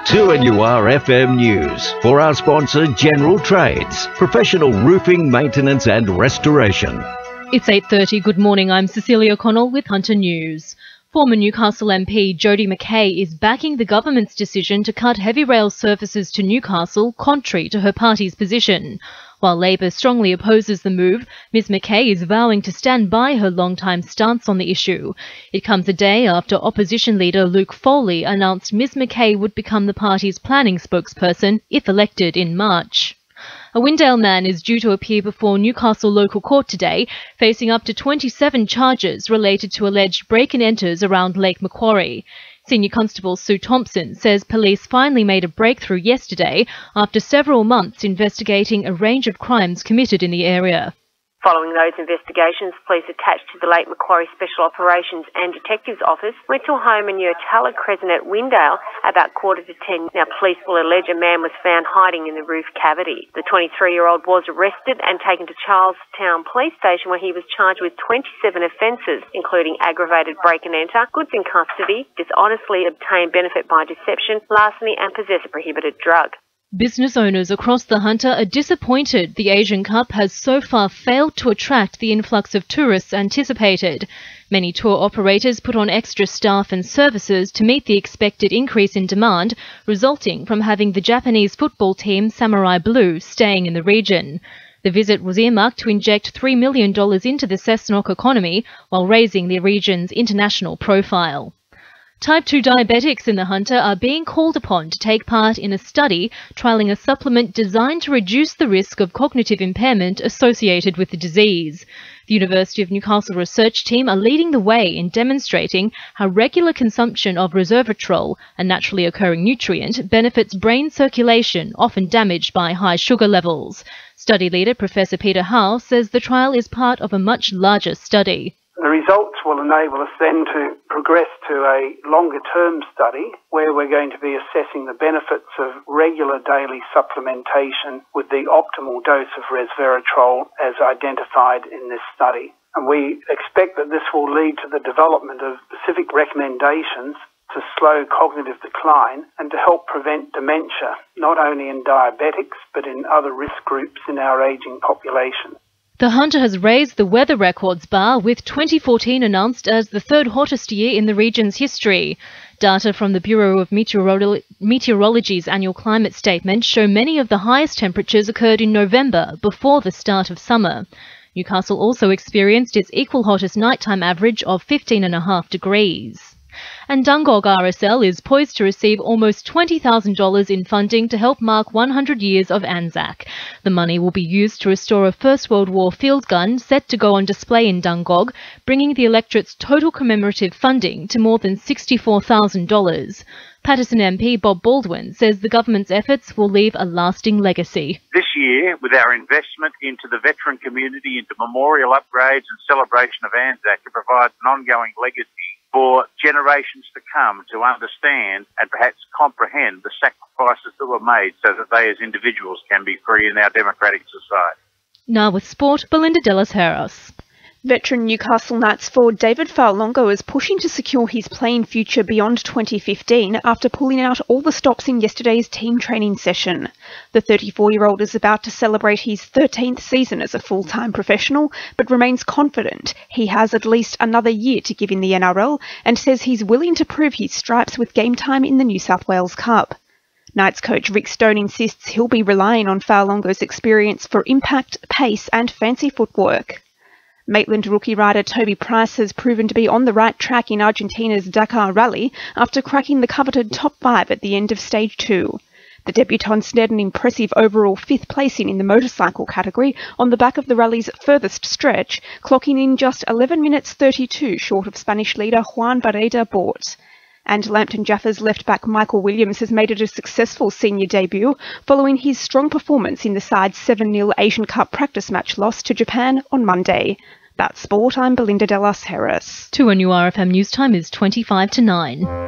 2NUR FM News for our sponsor General Trades, professional roofing, maintenance and restoration. It's 8:30. Good morning. I'm Cecilia Connell with Hunter News. Former Newcastle MP Jodie McKay is backing the government's decision to cut heavy rail services to Newcastle, contrary to her party's position. While Labor strongly opposes the move, Ms McKay is vowing to stand by her long-time stance on the issue. It comes a day after opposition leader Luke Foley announced Ms McKay would become the party's planning spokesperson if elected in March. A Windale man is due to appear before Newcastle local court today, facing up to 27 charges related to alleged break-and-enters around Lake Macquarie. Senior Constable Sue Thompson says police finally made a breakthrough yesterday after several months investigating a range of crimes committed in the area. Following those investigations, police attached to the Lake Macquarie Special Operations and Detectives Office went to a home in Urtalla Crescent at Windale about 9:45. Now, police will allege a man was found hiding in the roof cavity. The 23-year-old was arrested and taken to Charlestown Police Station, where he was charged with 27 offences, including aggravated break-and-enter, goods in custody, dishonestly obtained benefit by deception, larceny and possess a prohibited drug. Business owners across the Hunter are disappointed the Asian Cup has so far failed to attract the influx of tourists anticipated. Many tour operators put on extra staff and services to meet the expected increase in demand, resulting from having the Japanese football team Samurai Blue staying in the region. The visit was earmarked to inject $3 million into the Cessnock economy while raising the region's international profile. Type 2 diabetics in the Hunter are being called upon to take part in a study trialling a supplement designed to reduce the risk of cognitive impairment associated with the disease. The University of Newcastle research team are leading the way in demonstrating how regular consumption of resveratrol, a naturally occurring nutrient, benefits brain circulation, often damaged by high sugar levels. Study leader Professor Peter Howe says the trial is part of a much larger study. The results will enable us then to progress to a longer-term study where we're going to be assessing the benefits of regular daily supplementation with the optimal dose of resveratrol as identified in this study. And we expect that this will lead to the development of specific recommendations to slow cognitive decline and to help prevent dementia, not only in diabetics but in other risk groups in our ageing population. The Hunter has raised the weather records bar, with 2014 announced as the third hottest year in the region's history. Data from the Bureau of Meteorology's annual climate statement show many of the highest temperatures occurred in November, before the start of summer. Newcastle also experienced its equal hottest nighttime average of 15.5 degrees. And Dungog RSL is poised to receive almost $20,000 in funding to help mark 100 years of Anzac. The money will be used to restore a First World War field gun set to go on display in Dungog, bringing the electorate's total commemorative funding to more than $64,000. Patterson MP Bob Baldwin says the government's efforts will leave a lasting legacy. This year, with our investment into the veteran community, into memorial upgrades and celebration of Anzac, it provides an ongoing legacy for generations to come to understand and perhaps comprehend the sacrifices that were made so that they as individuals can be free in our democratic society. Now with sport, Belinda de los Heros. Veteran Newcastle Knights forward David Fa'alongo is pushing to secure his playing future beyond 2015 after pulling out all the stops in yesterday's team training session. The 34-year-old is about to celebrate his 13th season as a full-time professional, but remains confident he has at least another year to give in the NRL and says he's willing to prove his stripes with game time in the New South Wales Cup. Knights coach Rick Stone insists he'll be relying on Fa'alongo's experience for impact, pace and fancy footwork. Maitland rookie rider Toby Price has proven to be on the right track in Argentina's Dakar Rally after cracking the coveted top 5 at the end of Stage 2. The debutant snared an impressive overall 5th placing in the motorcycle category on the back of the rally's furthest stretch, clocking in just 11 minutes 32 short of Spanish leader Juan Barreda Bort. And Lambton Jaffers left-back Michael Williams has made it a successful senior debut following his strong performance in the side's 7-0 Asian Cup practice match loss to Japan on Monday. That's sport. I'm Belinda de los Heros. 2NUR FM news time is 9:25.